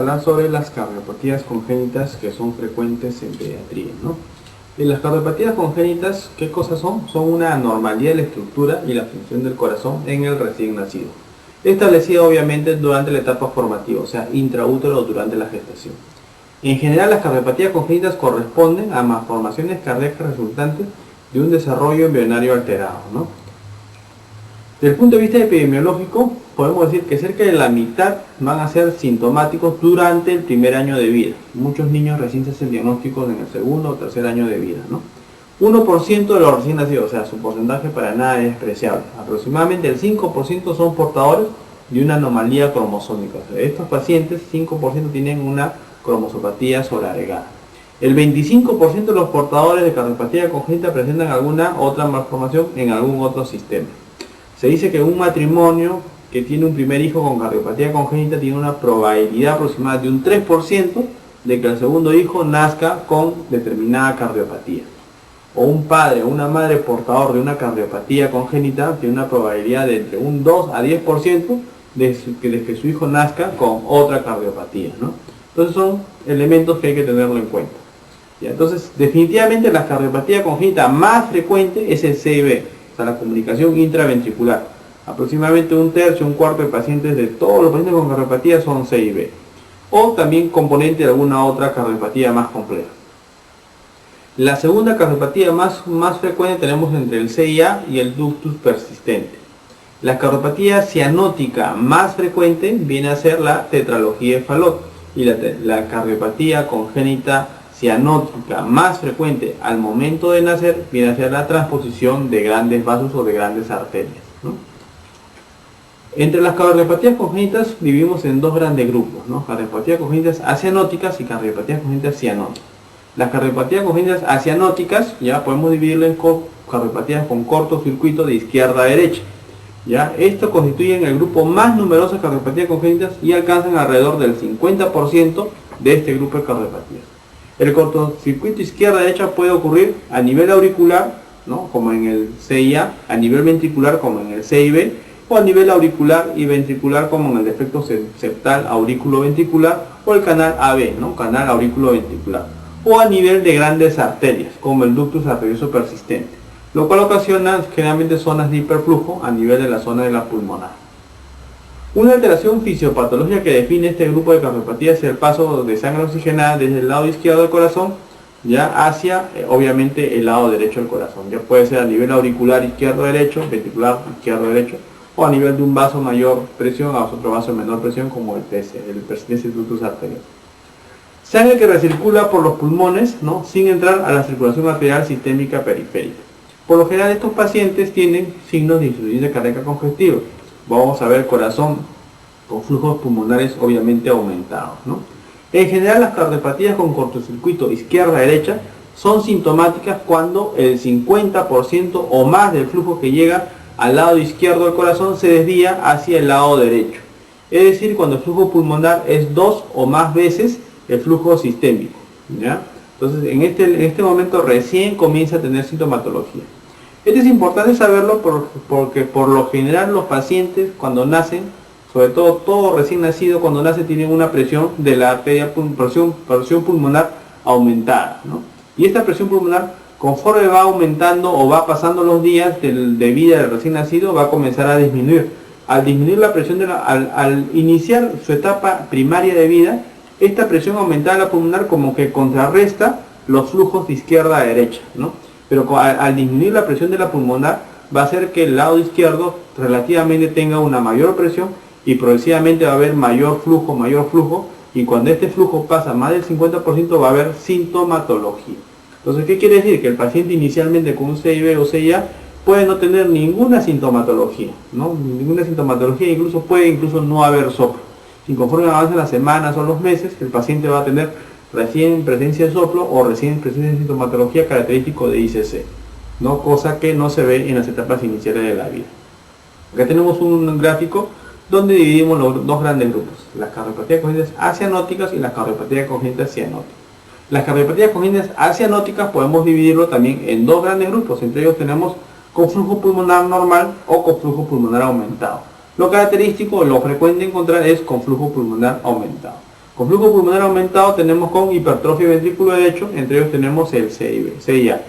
hablar sobre las cardiopatías congénitas que son frecuentes en pediatría, ¿no? Y las cardiopatías congénitas, ¿qué cosas son? Son una anormalidad de la estructura y la función del corazón en el recién nacido, establecida obviamente durante la etapa formativa, o sea, intraútero o durante la gestación. En general, las cardiopatías congénitas corresponden a malformaciones cardíacas resultantes de un desarrollo embrionario alterado, ¿no? Desde el punto de vista epidemiológico, podemos decir que cerca de la mitad van a ser sintomáticos durante el primer año de vida. Muchos niños recién se hacen diagnósticos en el segundo o tercer año de vida, ¿no? 1% de los recién nacidos, o sea, su porcentaje para nada es despreciable. Aproximadamente el 5% son portadores de una anomalía cromosómica. O sea, estos pacientes, 5% tienen una cromosopatía sobreagregada. El 25% de los portadores de cardiopatía congénita presentan alguna otra malformación en algún otro sistema. Se dice que un matrimonio que tiene un primer hijo con cardiopatía congénita tiene una probabilidad aproximada de un 3% de que el segundo hijo nazca con determinada cardiopatía. O un padre o una madre portador de una cardiopatía congénita tiene una probabilidad de entre un 2 a 10% de que su hijo nazca con otra cardiopatía, ¿no? Entonces son elementos que hay que tenerlo en cuenta. ¿Ya? Entonces, definitivamente la cardiopatía congénita más frecuente es el CIB, o sea, la comunicación intraventricular. Aproximadamente un tercio, un cuarto de pacientes de todos los pacientes con cardiopatía son CIB. O también componente de alguna otra cardiopatía más compleja. La segunda cardiopatía más frecuente tenemos entre el CIA y el ductus persistente. La cardiopatía cianótica más frecuente viene a ser la tetralogía de Fallot, y la cardiopatía congénita cianótica más frecuente al momento de nacer viene a ser la transposición de grandes vasos o de grandes arterias, ¿no? Entre las cardiopatías congénitas dividimos en dos grandes grupos, ¿no? Cardiopatías congénitas acianóticas y cardiopatías congénitas cianóticas. Las cardiopatías congénitas acianóticas ya podemos dividirlo en cardiopatías con cortocircuito de izquierda a derecha. ¿Ya? Esto constituyen el grupo más numeroso de cardiopatías congénitas y alcanzan alrededor del 50% de este grupo de cardiopatías. El cortocircuito izquierda-derecha puede ocurrir a nivel auricular, ¿no? Como en el CIA, a nivel ventricular como en el CIB, o a nivel auricular y ventricular como en el defecto septal aurículo-ventricular o el canal AB, ¿no? Canal aurículo-ventricular, o a nivel de grandes arterias como el ductus arterioso persistente, lo cual ocasiona generalmente zonas de hiperflujo a nivel de la zona de la pulmonar. Una alteración fisiopatológica que define este grupo de cardiopatía es el paso de sangre oxigenada desde el lado izquierdo del corazón ya hacia, obviamente, el lado derecho del corazón. Ya puede ser a nivel auricular izquierdo-derecho, ventricular izquierdo-derecho, o a nivel de un vaso mayor presión a otro vaso de menor presión como el TC, el persistente ductus arterioso. Sangre que recircula por los pulmones, ¿no? Sin entrar a la circulación arterial sistémica periférica. Por lo general estos pacientes tienen signos de insuficiencia cardíaca congestiva. Vamos a ver el corazón con flujos pulmonares obviamente aumentados, ¿no? En general las cardiopatías con cortocircuito izquierda-derecha son sintomáticas cuando el 50% o más del flujo que llega al lado izquierdo del corazón se desvía hacia el lado derecho. Es decir, cuando el flujo pulmonar es 2 o más veces el flujo sistémico, ¿ya? Entonces en este momento recién comienza a tener sintomatología. Esto es importante saberlo porque por lo general los pacientes cuando nacen, sobre todo recién nacido, cuando nace tienen una presión de la arteria, presión pulmonar aumentada, ¿no? Y esta presión pulmonar, conforme va aumentando o va pasando los días de vida del recién nacido, va a comenzar a disminuir. Al disminuir la presión, al iniciar su etapa primaria de vida, esta presión aumentada de la pulmonar como que contrarresta los flujos de izquierda a derecha, ¿no? Pero al disminuir la presión de la pulmonar va a hacer que el lado izquierdo relativamente tenga una mayor presión y progresivamente va a haber mayor flujo, y cuando este flujo pasa más del 50% va a haber sintomatología. Entonces, ¿qué quiere decir? Que el paciente inicialmente con un CIB o CIA puede no tener ninguna sintomatología, ¿no? Ninguna sintomatología, incluso puede no haber soplo. Y conforme avanzan las semanas o los meses, el paciente va a tener recién presencia de soplo o recién presencia de sintomatología característico de ICC, ¿no? Cosa que no se ve en las etapas iniciales de la vida. Acá tenemos un gráfico donde dividimos los dos grandes grupos, las cardiopatías congénitas acianóticas y las cardiopatías congénitas cianóticas. Las cardiopatías congénitas acianóticas podemos dividirlo también en dos grandes grupos, entre ellos tenemos con flujo pulmonar normal o con flujo pulmonar aumentado. Lo característico, lo frecuente encontrar es con flujo pulmonar aumentado. Con flujo pulmonar aumentado tenemos con hipertrofia ventrículo derecho, entre ellos tenemos el CIA.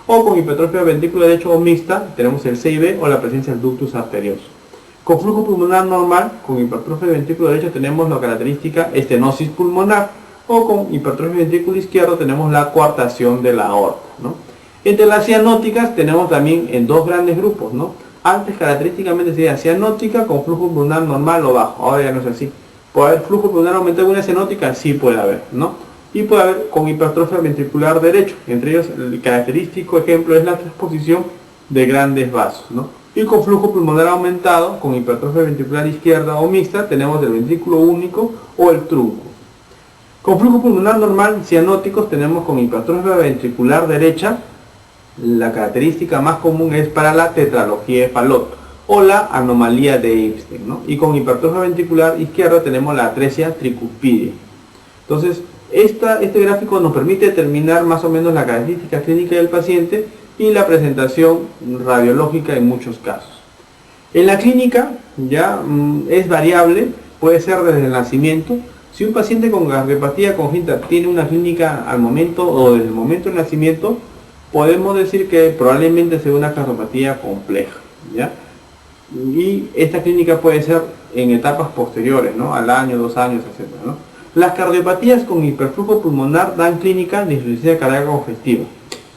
O con hipertrofia ventrículo derecho o mixta, tenemos el CIB o la presencia del ductus arterioso. Con flujo pulmonar normal, con hipertrofia ventrículo derecho tenemos la característica estenosis pulmonar, o con hipertrofia ventrículo izquierdo tenemos la coartación de la aorta, ¿no? Entre las cianóticas tenemos también en dos grandes grupos, ¿no? Antes característicamente sería cianótica con flujo pulmonar normal o bajo, ahora ya no es así. ¿Puede haber flujo pulmonar aumentado en una cianótica? Sí puede haber, ¿no? Y puede haber con hipertrofia ventricular derecho, entre ellos el característico ejemplo es la transposición de grandes vasos, ¿no? Y con flujo pulmonar aumentado, con hipertrofia ventricular izquierda o mixta, tenemos el ventrículo único o el trunco. Con flujo pulmonar normal, cianóticos, tenemos con hipertrofia ventricular derecha, la característica más común es para la tetralogía de Fallot o la anomalía de Einstein, ¿no? Y con hipertrofia ventricular izquierda tenemos la atresia tricuspidia. Entonces, este gráfico nos permite determinar más o menos la característica clínica del paciente y la presentación radiológica en muchos casos. En la clínica ya es variable, puede ser desde el nacimiento. Si un paciente con cardiopatía congénita tiene una clínica al momento o desde el momento del nacimiento, podemos decir que probablemente sea una cardiopatía compleja, ¿ya? Y esta clínica puede ser en etapas posteriores, ¿no? Al año, 2 años, etc., ¿no? Las cardiopatías con hiperflujo pulmonar dan clínica de insuficiencia cardíaca congestiva,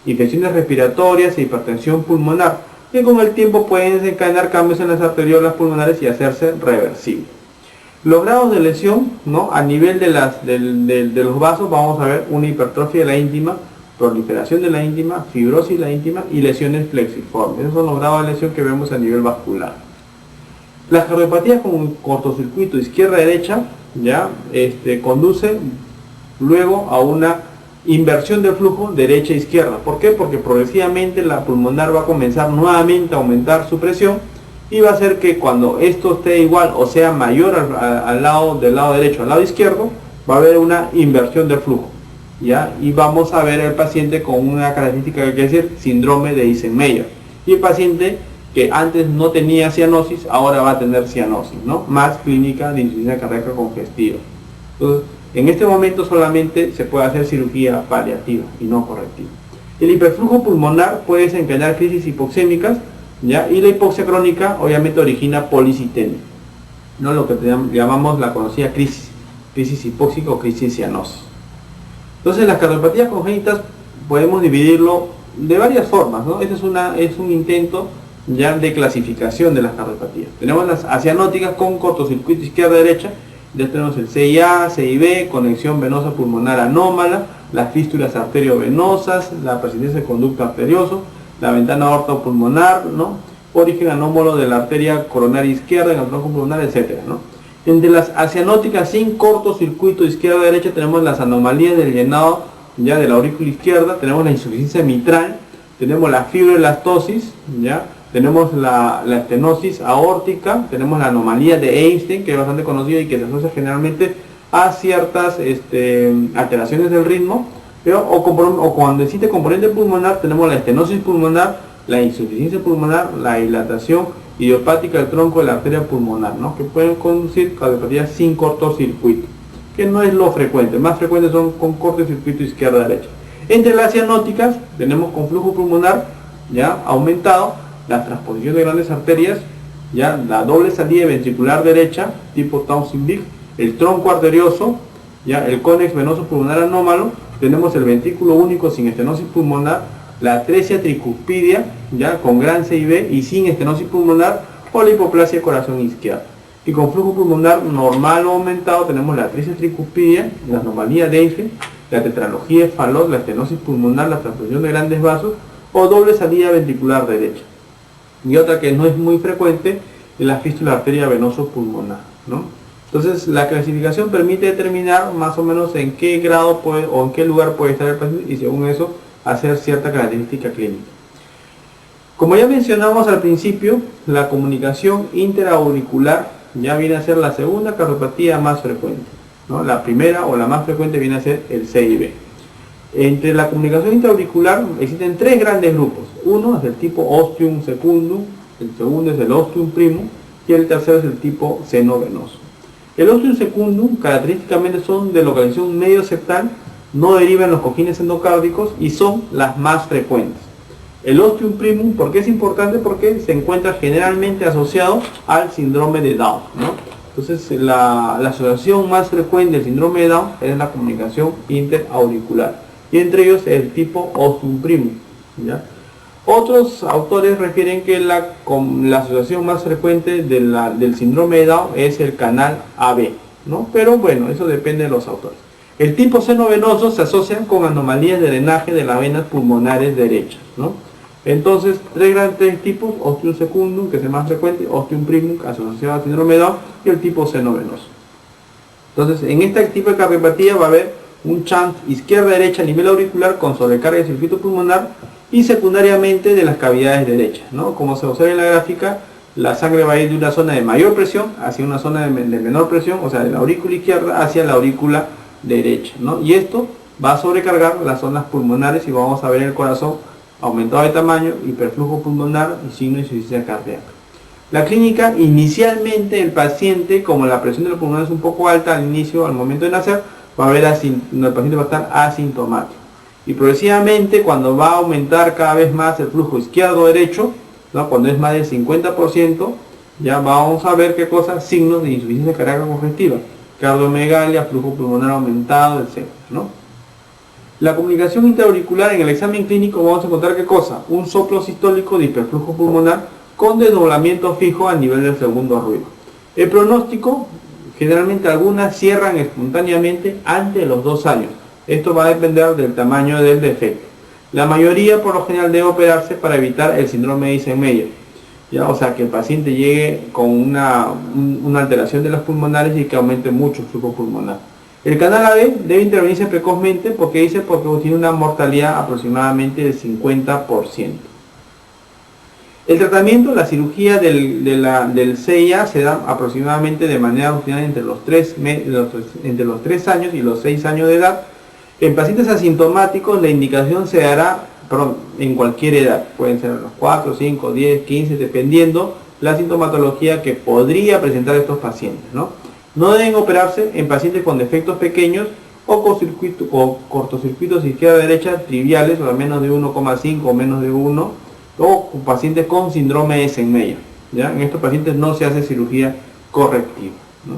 infecciones respiratorias e hipertensión pulmonar, que con el tiempo pueden desencadenar cambios en las arteriolas pulmonares y hacerse reversibles. Los grados de lesión, ¿no? A nivel de los vasos vamos a ver una hipertrofia de la íntima, proliferación de la íntima, fibrosis de la íntima y lesiones plexiformes. Esos son los grados de lesión que vemos a nivel vascular. Las cardiopatías con cortocircuito izquierda-derecha ya conduce luego a una inversión del flujo derecha-izquierda. ¿Por qué? Porque progresivamente la pulmonar va a comenzar nuevamente a aumentar su presión y va a hacer que cuando esto esté igual o sea mayor del lado derecho al lado izquierdo, va a haber una inversión del flujo, ¿ya? Y vamos a ver al paciente con una característica que quiere decir síndrome de Eisenmenger. Y el paciente que antes no tenía cianosis, ahora va a tener cianosis, ¿no? Más clínica de insuficiencia cardíaca congestiva. Entonces, en este momento solamente se puede hacer cirugía paliativa y no correctiva. El hiperflujo pulmonar puede desencadenar crisis hipoxémicas, ¿ya? Y la hipoxia crónica obviamente origina policitemia, ¿no? Lo que llamamos la conocida crisis hipóxica o crisis cianosis. Entonces las cardiopatías congénitas podemos dividirlo de varias formas, ¿no? Este es un intento ya de clasificación de las cardiopatías. Tenemos las acianóticas con cortocircuito izquierda-derecha, ya tenemos el CIA, CIB, conexión venosa pulmonar anómala, las fístulas arteriovenosas, la persistencia de conducto arterioso, la ventana aortopulmonar, ¿no? Origen anómalo de la arteria coronaria izquierda en el tronco pulmonar, etcétera, ¿no? Entre las acianóticas sin cortocircuito izquierda-derecha tenemos las anomalías del llenado ya de la aurícula izquierda, tenemos la insuficiencia mitral, tenemos la fibroelastosis, ¿ya? Tenemos la estenosis aórtica, tenemos la anomalía de Einstein, que es bastante conocida y que se asocia generalmente a ciertas alteraciones del ritmo, pero, o cuando existe componente pulmonar, tenemos la estenosis pulmonar, la insuficiencia pulmonar, la dilatación idiopática del tronco de la arteria pulmonar, ¿no? Que pueden conducir cardiopatías sin cortocircuito, que no es lo frecuente, más frecuentes son con cortocircuito izquierda-derecha. Entre las cianóticas tenemos con flujo pulmonar ya aumentado, la transposición de grandes arterias, ya la doble salida ventricular derecha tipo Townsend-Big, el tronco arterioso, ya el conex venoso pulmonar anómalo, tenemos el ventrículo único sin estenosis pulmonar, la atresia tricuspidia, ya con gran CIB y sin estenosis pulmonar, o la hipoplasia corazón izquierdo. Y con flujo pulmonar normal o aumentado tenemos la atresia tricuspidia, la anomalía de Einstein, la tetralogía de Fallot, la estenosis pulmonar, la transposición de grandes vasos o doble salida ventricular derecha. Y otra que no es muy frecuente es la fístula arteria venoso pulmonar, ¿no? Entonces la clasificación permite determinar más o menos en qué grado puede o en qué lugar puede estar el paciente y según eso hacer cierta característica clínica. Como ya mencionamos al principio, la comunicación interauricular ya viene a ser la segunda cardiopatía más frecuente, ¿no? La primera o la más frecuente viene a ser el CIB. Entre la comunicación intraauricular existen 3 grandes grupos. Uno es el tipo ostium secundum, el segundo es el ostium primum y el tercero es el tipo seno venoso. El ostium secundum característicamente son de localización medio septal, no derivan los cojines endocárdicos y son las más frecuentes. El ostium primum, ¿por qué es importante? Porque se encuentra generalmente asociado al síndrome de Down, ¿no? Entonces la asociación más frecuente del síndrome de Down es la comunicación interauricular, y entre ellos el tipo ostium primum, ¿ya? Otros autores refieren que la asociación más frecuente del síndrome de Down es el canal AB, ¿no? Pero bueno, eso depende de los autores. El tipo seno venoso se asocia con anomalías de drenaje de las venas pulmonares derechas, ¿no? Entonces, tres grandes tipos: ostium secundum, que es el más frecuente, ostium primum, asociado al síndrome de Down, y el tipo seno venoso. Entonces, en este tipo de cardiopatía va a haber un shunt izquierda-derecha a nivel auricular con sobrecarga del circuito pulmonar y secundariamente de las cavidades derechas, ¿no? Como se observa en la gráfica, la sangre va a ir de una zona de mayor presión hacia una zona de menor presión, o sea, de la aurícula izquierda hacia la aurícula derecha, ¿no? Y esto va a sobrecargar las zonas pulmonares y vamos a ver el corazón aumentado de tamaño, hiperflujo pulmonar y signo de insuficiencia cardíaca. La clínica: inicialmente el paciente, como la presión de los pulmones es un poco alta al inicio, al momento de nacer, va a ver el paciente va a estar asintomático. Y progresivamente, cuando va a aumentar cada vez más el flujo izquierdo-derecho, ¿no? Cuando es más del 50%, ya vamos a ver qué cosas: signos de insuficiencia cardíaca congestiva, cardiomegalia, flujo pulmonar aumentado, etc., ¿no? La comunicación interauricular: en el examen clínico vamos a encontrar qué cosa: un soplo sistólico de hiperflujo pulmonar con desdoblamiento fijo a nivel del segundo ruido. El pronóstico: generalmente algunas cierran espontáneamente antes de los 2 años. Esto va a depender del tamaño del defecto. La mayoría por lo general debe operarse para evitar el síndrome de Eisenmenger, ¿ya? O sea, que el paciente llegue con una alteración de las pulmonares y que aumente mucho el flujo pulmonar. El canal AB debe intervenirse precozmente, porque tiene una mortalidad aproximadamente del 50%. El tratamiento: la cirugía del CIA se da aproximadamente de manera rutinaria entre los 3 años y los 6 años de edad. En pacientes asintomáticos la indicación se dará en cualquier edad, pueden ser los 4, 5, 10, 15, dependiendo la sintomatología que podría presentar estos pacientes, ¿no? No deben operarse en pacientes con defectos pequeños o cortocircuitos izquierda-derecha triviales, o a menos de 1,5 o menos de 1, o pacientes con síndrome de Eisenmenger, ¿ya? En estos pacientes no se hace cirugía correctiva, ¿no?